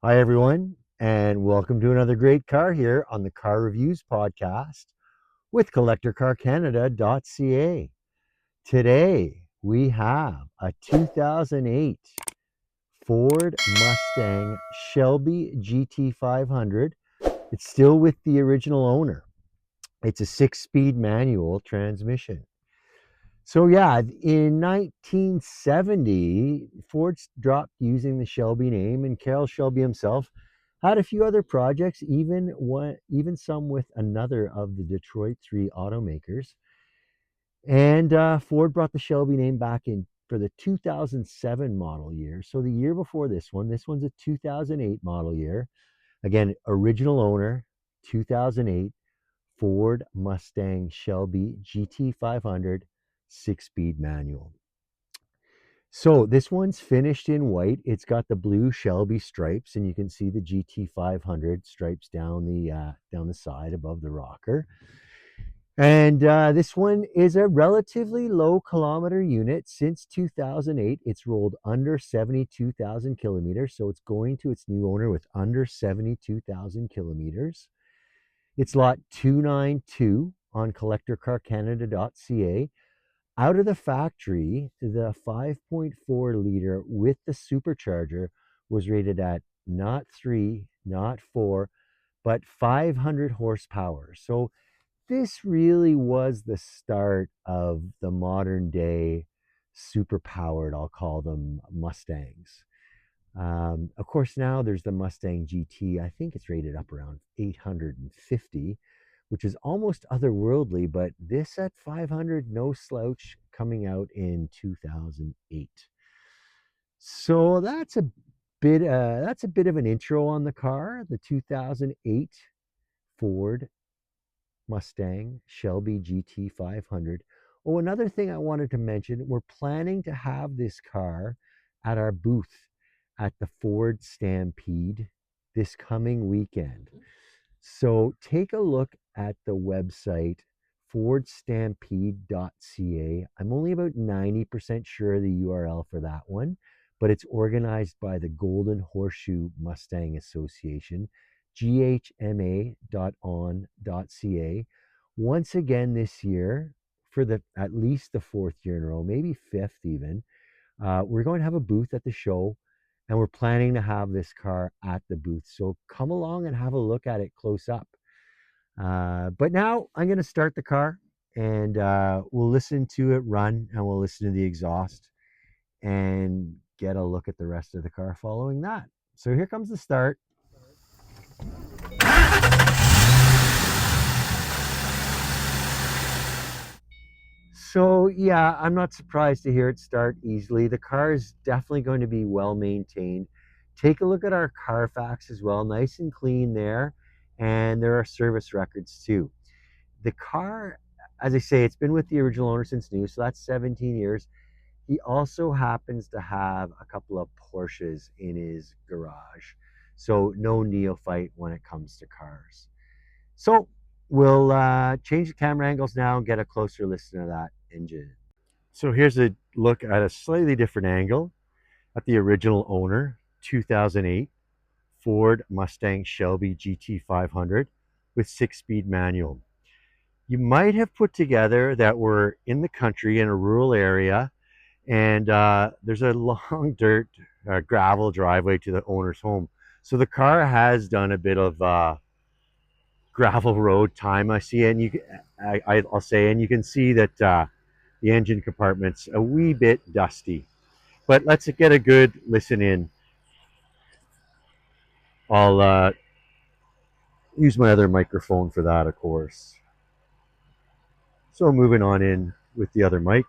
Hi, everyone, and welcome to another great car here on the Car Reviews podcast with CollectorCarCanada.ca. Today, we have a 2008 Ford Mustang Shelby GT500. It's still with the original owner. It's a 6-speed manual transmission. So yeah, in 1970, Ford dropped using the Shelby name, and Carroll Shelby himself had a few other projects, even some with another of the Detroit three automakers. And Ford brought the Shelby name back in for the 2007 model year. So the year before this one's a 2008 model year. Again, original owner, 2008 Ford Mustang Shelby GT500 6-speed manual. So this one's finished in white. It's got the blue Shelby stripes, and you can see the GT500 stripes down the side above the rocker. And this one is a relatively low kilometer unit. Since 2008, it's rolled under 72,000 kilometers. So it's going to its new owner with under 72,000 kilometers. It's lot 292 on CollectorCarCanada.ca. Out of the factory, the 5.4 liter with the supercharger was rated at not 3, not 4, but 500 horsepower. So this really was the start of the modern day superpowered, I'll call them, Mustangs. Of course, now there's the Mustang GT. I think it's rated up around 850, which is almost otherworldly, but this at 500, no slouch, coming out in 2008. So that's a bit of an intro on the car, the 2008 Ford Mustang Shelby GT500. Oh, another thing I wanted to mention, we're planning to have this car at our booth at the Ford Stampede this coming weekend. So take a look at the website fordstampede.ca. I'm only about 90% sure of the URL for that one, but it's organized by the Golden Horseshoe Mustang Association, ghma.on.ca. Once again this year, for the at least the fourth year in a row, maybe fifth even, we're going to have a booth at the show, and we're planning to have this car at the booth. So come along and have a look at it close up. But now I'm going to start the car, and we'll listen to it run, and we'll listen to the exhaust and get a look at the rest of the car following that. So here comes the start. So yeah, I'm not surprised to hear it start easily. The car is definitely going to be well maintained. Take a look at our Carfax as well, nice and clean there, and there are service records too. The car, as I say, it's been with the original owner since new, so that's 17 years. He also happens to have a couple of Porsches in his garage, so no neophyte when it comes to cars. So we'll change the camera angles now and get a closer listen to that engine. So here's a look at a slightly different angle at the original owner, 2008 Ford Mustang Shelby GT500 with 6-speed manual. You might have put together that we're in the country in a rural area, and there's a long dirt gravel driveway to the owner's home. So the car has done a bit of gravel road time, I see, and I'll say, and you can see that the engine compartment's a wee bit dusty. But let's get a good listen in. I'll use my other microphone for that, of course. So moving on in with the other mic.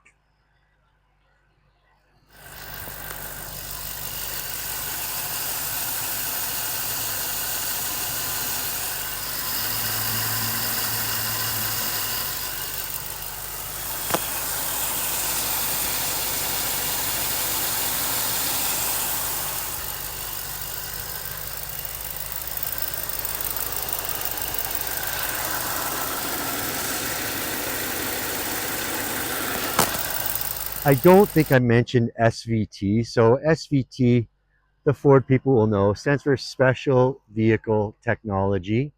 I don't think I mentioned SVT. So SVT the Ford people will know, stands for Special Vehicle Technology,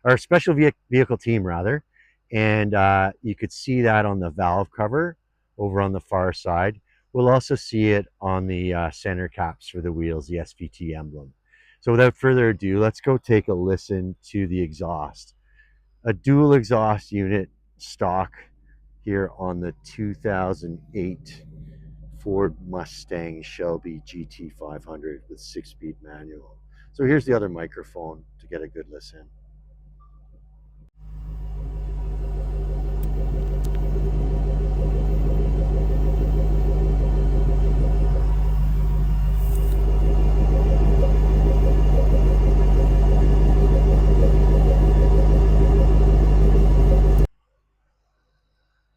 or Special Vehicle Team, rather. And you could see that on the valve cover over on the far side. We'll also see it on the center caps for the wheels, the SVT emblem. So without further ado, let's go take a listen to the exhaust. A dual exhaust unit stock here on the 2008 Ford Mustang Shelby GT500 with 6-speed manual. So here's the other microphone to get a good listen.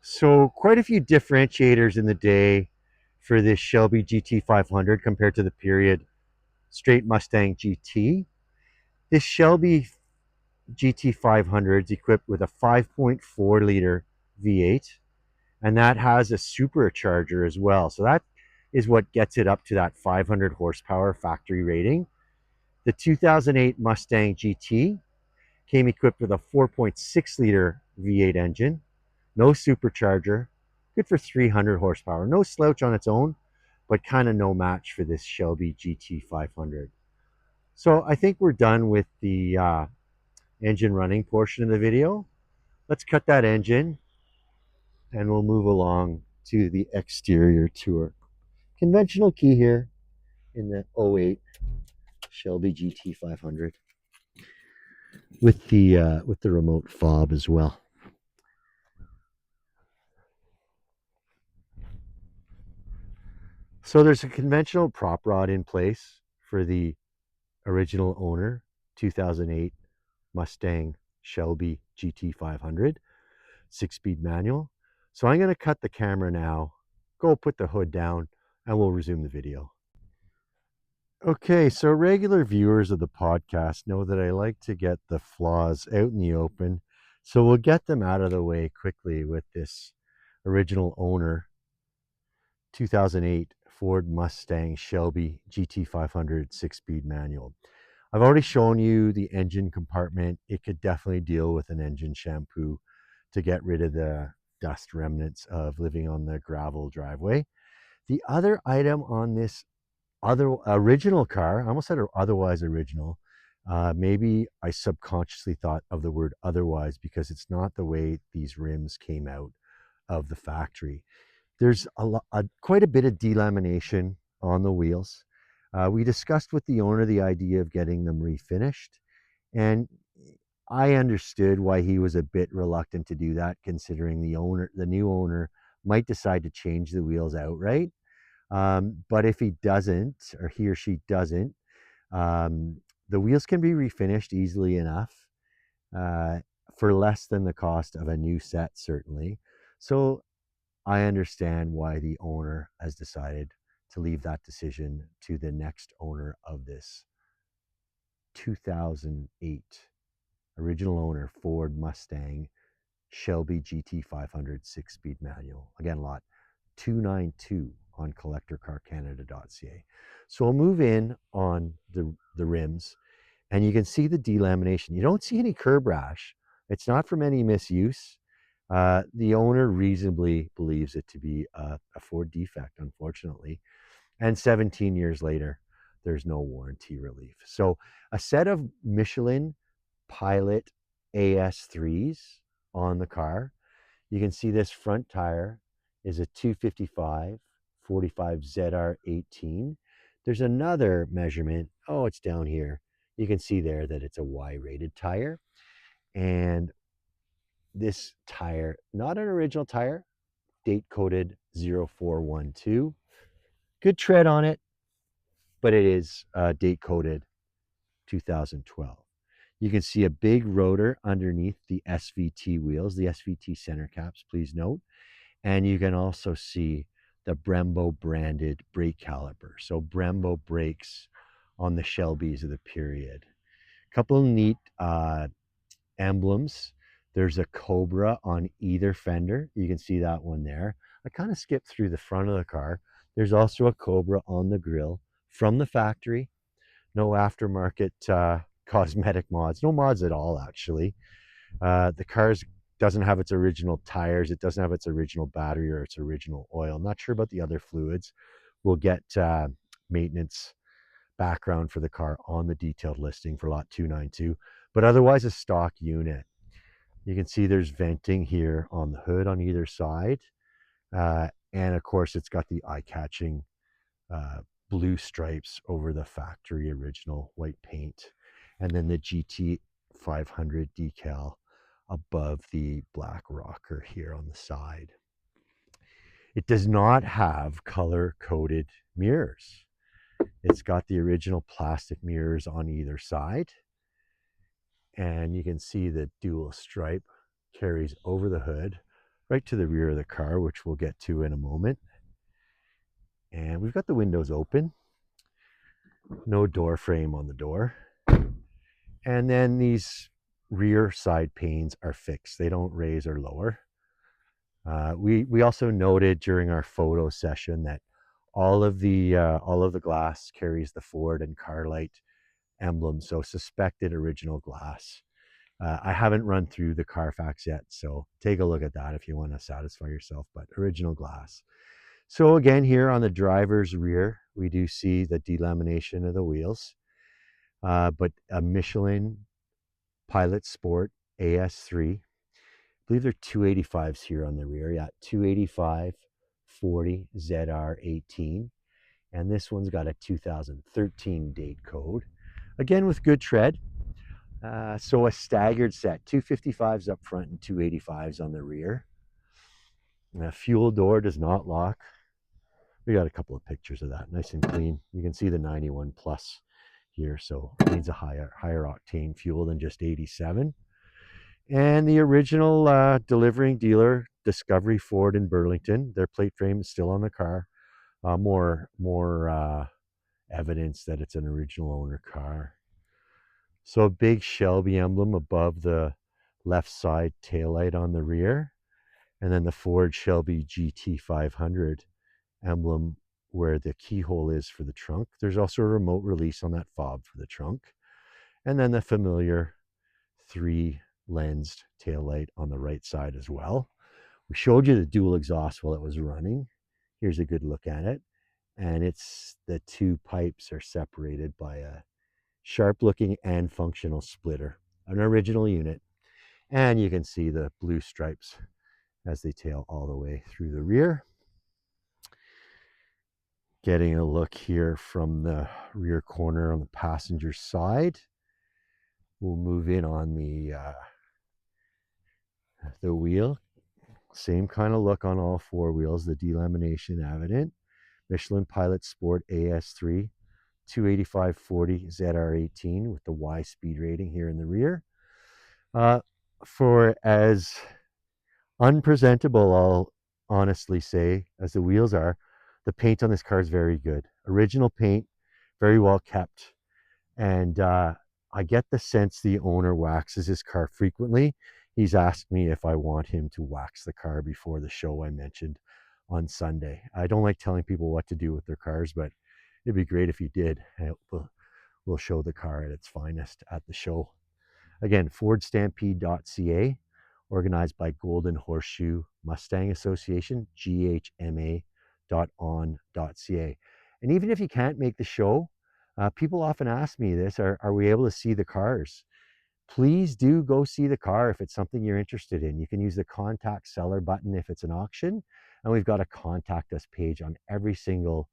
So quite a few differentiators in the day for this Shelby GT500 compared to the period straight Mustang GT. This Shelby GT500 is equipped with a 5.4 liter V8, and that has a supercharger as well. So that is what gets it up to that 500 horsepower factory rating. The 2008 Mustang GT came equipped with a 4.6 liter V8 engine, no supercharger, good for 300 horsepower. No slouch on its own, but kind of no match for this Shelby GT500. So I think we're done with the engine running portion of the video. Let's cut that engine and we'll move along to the exterior tour. Conventional key here in the '08 Shelby GT500 with the remote fob as well. So there's a conventional prop rod in place for the original owner 2008 Mustang Shelby GT500 6-speed manual. So I'm going to cut the camera now, go put the hood down, and we'll resume the video. Okay, so regular viewers of the podcast know that I like to get the flaws out in the open. So we'll get them out of the way quickly with this original owner 2008 Ford Mustang Shelby GT500 6-speed manual. I've already shown you the engine compartment. It could definitely deal with an engine shampoo to get rid of the dust remnants of living on the gravel driveway. The other item on this other original car, I almost said otherwise original, maybe I subconsciously thought of the word otherwise because it's not the way these rims came out of the factory. There's quite a bit of delamination on the wheels. We discussed with the owner the idea of getting them refinished, and I understood why he was a bit reluctant to do that, considering the new owner, might decide to change the wheels outright. But if he doesn't, or he or she doesn't, the wheels can be refinished easily enough for less than the cost of a new set, certainly. So I understand why the owner has decided to leave that decision to the next owner of this 2008 original owner Ford Mustang Shelby GT500 6-speed manual. Again, lot 292 on CollectorCarCanada.ca. So we'll move in on the rims, and you can see the delamination. You don't see any curb rash. It's not from any misuse. The owner reasonably believes it to be a Ford defect, unfortunately. And 17 years later, there's no warranty relief. So a set of Michelin Pilot AS3s on the car. You can see this front tire is a 255 45 ZR18. There's another measurement. Oh, it's down here. You can see there that it's a Y-rated tire. And this tire, not an original tire, date coded 0412. Good tread on it, but it is date coded 2012. You can see a big rotor underneath the SVT wheels, the SVT center caps, please note. And you can also see the Brembo branded brake caliper. So Brembo brakes on the Shelbys of the period. A couple of neat emblems. There's a Cobra on either fender. You can see that one there. I kind of skipped through the front of the car. There's also a Cobra on the grille from the factory. No aftermarket cosmetic mods, no mods at all, actually. The car doesn't have its original tires. It doesn't have its original battery or its original oil. Not sure about the other fluids. We'll get maintenance background for the car on the detailed listing for lot 292, but otherwise a stock unit. You can see there's venting here on the hood on either side. And of course, it's got the eye-catching blue stripes over the factory original white paint. And then the GT500 decal above the black rocker here on the side. It does not have color-coded mirrors. It's got the original plastic mirrors on either side. And you can see the dual stripe carries over the hood right to the rear of the car, which we'll get to in a moment. And we've got the windows open. No door frame on the door. And then these rear side panes are fixed. They don't raise or lower. We also noted during our photo session that all of the glass carries the Ford and Carlite emblem, so suspected original glass. I haven't run through the Carfax yet, so take a look at that if you want to satisfy yourself, but original glass. So again, here on the driver's rear, we do see the delamination of the wheels, but a Michelin Pilot Sport AS3. I believe they're 285s here on the rear. Yeah, 285 40 ZR18. And this one's got a 2013 date code. Again, with good tread. So a staggered set, 255s up front and 285s on the rear. The fuel door does not lock. We got a couple of pictures of that, nice and clean. You can see the 91 plus here, so it needs a higher octane fuel than just 87. And the original delivering dealer, Discovery Ford in Burlington, their plate frame is still on the car. More evidence that it's an original owner car. So a big Shelby emblem above the left side taillight on the rear, and then the Ford Shelby GT500 emblem where the keyhole is for the trunk. There's also a remote release on that fob for the trunk. And then the familiar 3-lensed taillight on the right side as well. We showed you the dual exhaust while it was running. Here's a good look at it. And it's the two pipes are separated by a sharp looking and functional splitter, an original unit. And you can see the blue stripes as they tail all the way through the rear. Getting a look here from the rear corner on the passenger side. We'll move in on the wheel. Same kind of look on all four wheels, the delamination evident. Michelin Pilot Sport AS3, 285/40 ZR18 with the Y speed rating here in the rear. For as unpresentable, I'll honestly say, as the wheels are, the paint on this car is very good. Original paint, very well kept. And I get the sense the owner waxes his car frequently. He's asked me if I want him to wax the car before the show I mentioned on Sunday. I don't like telling people what to do with their cars, but it'd be great if you did. We'll show the car at its finest at the show. Again, FordStampede.ca, organized by Golden Horseshoe Mustang Association, GHMA.on.ca. And even if you can't make the show, people often ask me this, are we able to see the cars? Please do go see the car if it's something you're interested in. You can use the contact seller button if it's an auction, and we've got a contact us page on every single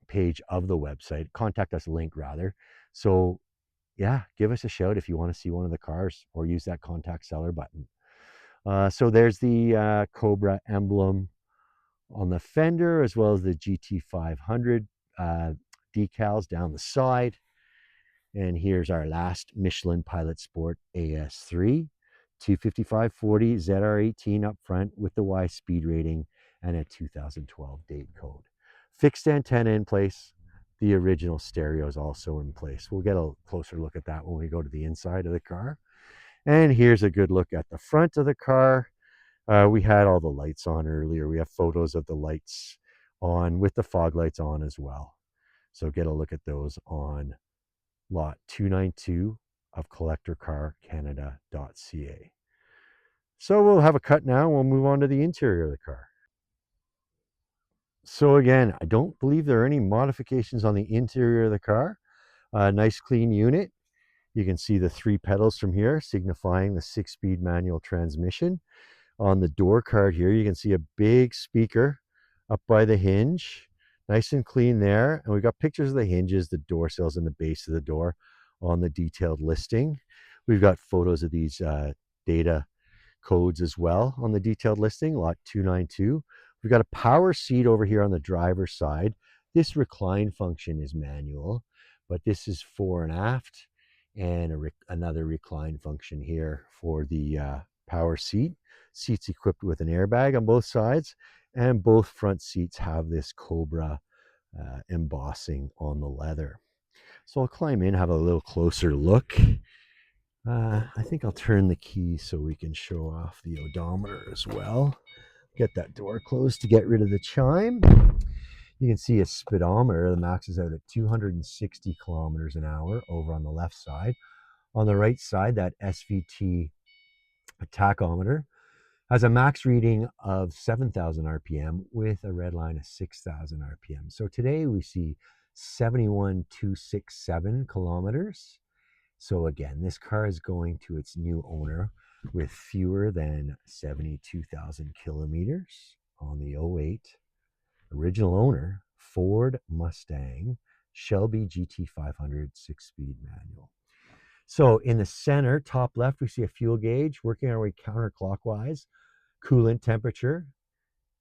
page of the website, contact us link rather. So yeah, give us a shout if you want to see one of the cars or use that contact seller button. So there's the Cobra emblem on the fender, as well as the GT500 decals down the side. And here's our last Michelin Pilot Sport AS3, 255/40 ZR18 up front with the Y speed rating and a 2012 date code. Fixed antenna in place. The original stereo is also in place. We'll get a closer look at that when we go to the inside of the car. And here's a good look at the front of the car. We had all the lights on earlier. We have photos of the lights on with the fog lights on as well. So get a look at those on lot 292 of CollectorCarCanada.ca. So we'll have a cut now and we'll move on to the interior of the car. So again, I don't believe there are any modifications on the interior of the car. Nice clean unit. You can see the 3 pedals from here signifying the 6-speed manual transmission. On the door card here, you can see a big speaker up by the hinge. Nice and clean there. And we've got pictures of the hinges, the door sills, and the base of the door on the detailed listing. We've got photos of these data codes as well on the detailed listing, lot 292. We've got a power seat over here on the driver's side. This recline function is manual, but this is fore and aft, and another recline function here for the power seat. Seats equipped with an airbag on both sides, and both front seats have this Cobra embossing on the leather. So I'll climb in, have a little closer look. I think I'll turn the key so we can show off the odometer as well. Get that door closed to get rid of the chime. You can see a speedometer. The max is out at 260 kilometers an hour over on the left side. On the right side, that SVT tachometer has a max reading of 7,000 RPM with a red line of 6,000 RPM. So today we see 71,267 kilometers. So again, this car is going to its new owner with fewer than 72,000 kilometers on the 08 original owner Ford Mustang Shelby GT500 6-speed manual. So in the center, top left, we see a fuel gauge working our way counterclockwise, coolant temperature,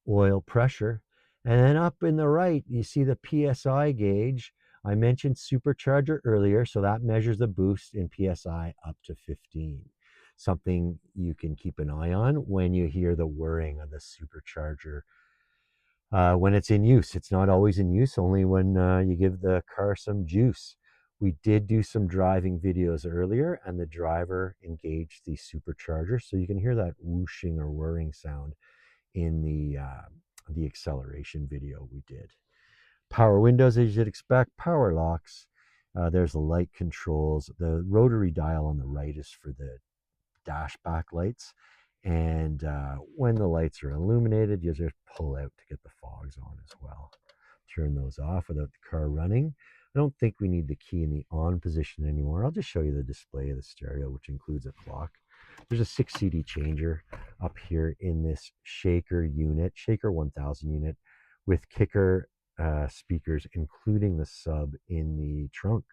oil pressure. And then up in the right, you see the PSI gauge. I mentioned supercharger earlier, so that measures the boost in PSI up to 15. Something you can keep an eye on when you hear the whirring of the supercharger when it's in use. It's not always in use, only when you give the car some juice. We did do some driving videos earlier, and the driver engaged the supercharger, so you can hear that whooshing or whirring sound in the acceleration video we did. Power windows, as you'd expect, power locks. There's the light controls. The rotary dial on the right is for the dash backlights. And when the lights are illuminated, you just pull out to get the fogs on as well. Turn those off without the car running. I don't think we need the key in the on position anymore. I'll just show you the display of the stereo, which includes a clock. There's a 6 CD changer up here in this Shaker unit, Shaker 1000 unit, with kicker speakers, including the sub in the trunk.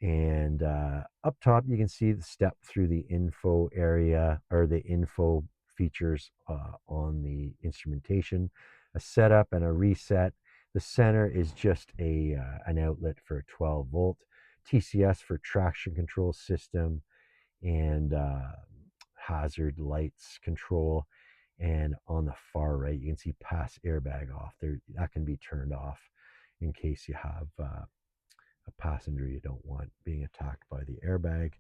And up top, you can see the step through the info area, or the info features on the instrumentation, a setup and a reset. The center is just an outlet for a 12 volt, TCS for traction control system, and hazard lights control. And on the far right, you can see pass airbag off there. That can be turned off in case you have a passenger you don't want being attacked by the airbag.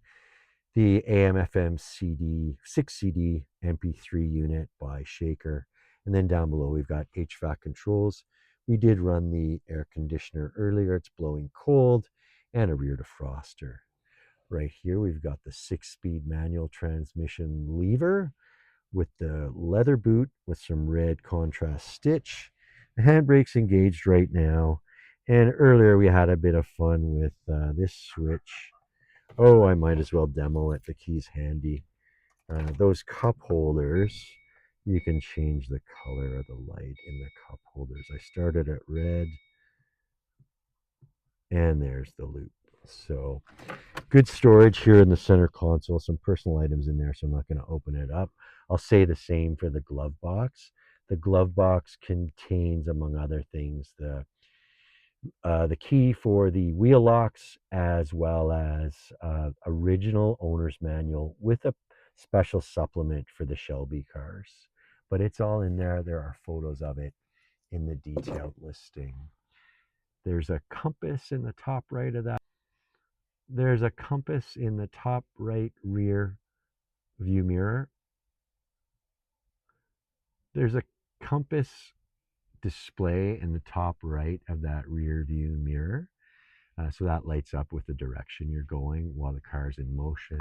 The AM FM CD 6 CD MP3 unit by Shaker. And then down below we've got HVAC controls. We did run the air conditioner earlier. It's blowing cold, and a rear defroster. Right here we've got the 6-speed manual transmission lever with the leather boot with some red contrast stitch. The handbrake's engaged right now. And earlier we had a bit of fun with this switch. Oh, I might as well demo it. The key's handy. Those cup holders, you can change the color of the light in the cup holders. I started at red, and there's the loop. So good storage here in the center console. Some personal items in there, so I'm not going to open it up. I'll say the same for the glove box. The glove box contains, among other things, the key for the wheel locks, as well as original owner's manual with a special supplement for the Shelby cars. But it's all in there. There are photos of it in the detailed listing. There's a compass in the top right of that. There's a compass in the top right rear view mirror. There's a compass display in the top right of that rear view mirror. So that lights up with the direction you're going while the car's in motion.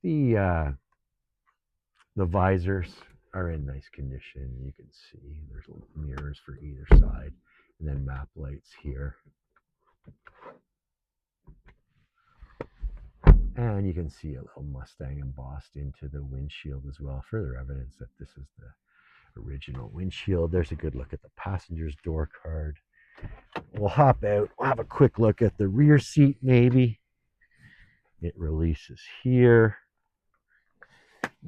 The visors are in nice condition. You can see there's mirrors for either side, and then map lights here. And you can see a little Mustang embossed into the windshield as well, further evidence that this is the original windshield. There's a good look at the passenger's door card. We'll hop out. We'll have a quick look at the rear seat maybe. It releases here.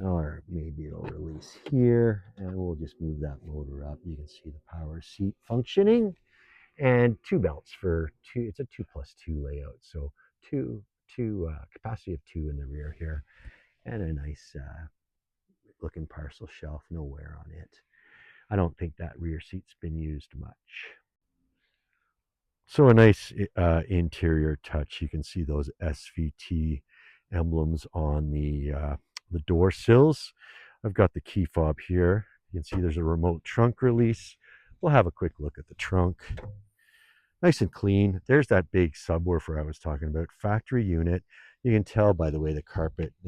Or maybe it'll release here, and we'll just move that motor up. You can see the power seat functioning, and two belts for two. It's a 2+2 layout, so two capacity of 2 in the rear here, and a nice looking parcel shelf, no wear on it. I don't think that rear seat's been used much. So a nice interior touch. You can see those SVT emblems on the door sills. I've got the key fob here. You can see there's a remote trunk release. We'll have a quick look at the trunk. Nice and clean. There's that big subwoofer I was talking about. Factory unit. You can tell by the way the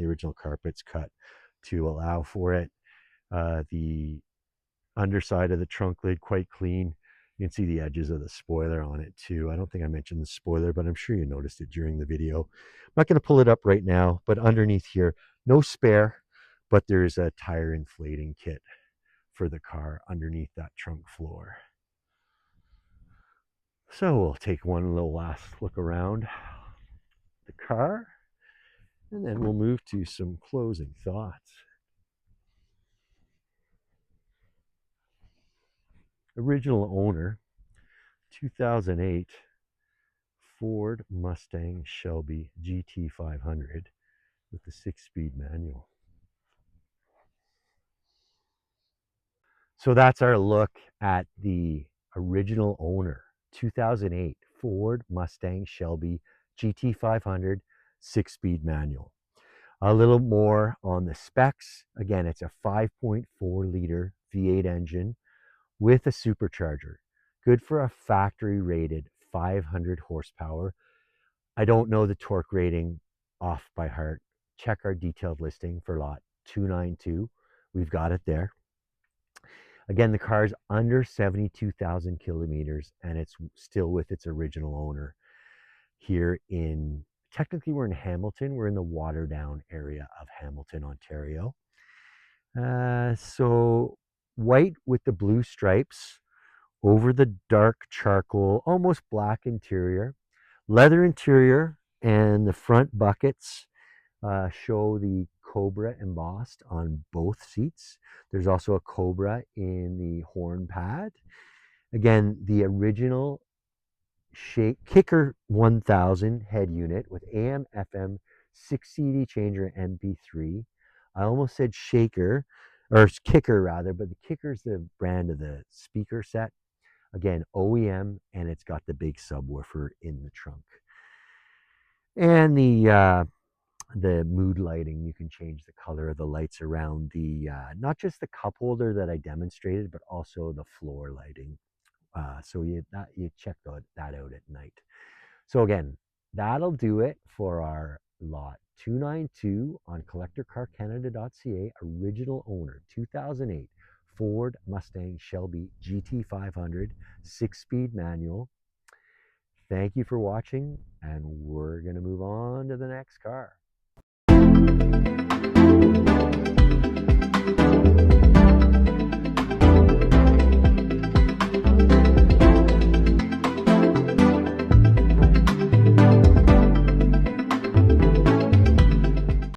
original carpet's cut to allow for it. The underside of the trunk lid quite clean. You can see the edges of the spoiler on it too. I don't think I mentioned the spoiler, but I'm sure you noticed it during the video. I'm not going to pull it up right now, but underneath here, no spare, but there's a tire inflating kit for the car underneath that trunk floor. So we'll take one little last look around the car, and then we'll move to some closing thoughts. Original owner, 2008 Ford Mustang Shelby GT500 with the 6-speed manual. So that's our look at the original owner, 2008 Ford Mustang Shelby GT500 6-speed manual. A little more on the specs. Again, it's a 5.4 liter V8 engine with a supercharger. Good for a factory rated 500 horsepower. I don't know the torque rating off by heart. Check our detailed listing for lot 292. We've got it there. Again, the car's under 72,000 kilometers, and it's still with its original owner here technically we're in Hamilton. We're in the Waterdown area of Hamilton, Ontario. So white with the blue stripes over the dark charcoal, almost black interior. Leather interior, and the front buckets show the Cobra embossed on both seats. There's also a Cobra in the horn pad. Again, the original Kicker 1000 head unit with AM, FM, 6 CD changer, MP3. I almost said Shaker, or Kicker rather, but the Kicker's the brand of the speaker set. Again, OEM, and it's got the big subwoofer in the trunk. And the mood lighting, you can change the color of the lights around the, not just the cup holder that I demonstrated, but also the floor lighting. So you check that out at night. So again, that'll do it for our lot 292 on CollectorCarCanada.ca. Original owner, 2008 Ford Mustang Shelby GT500 6-speed manual. Thank you for watching, and we're going to move on to the next car.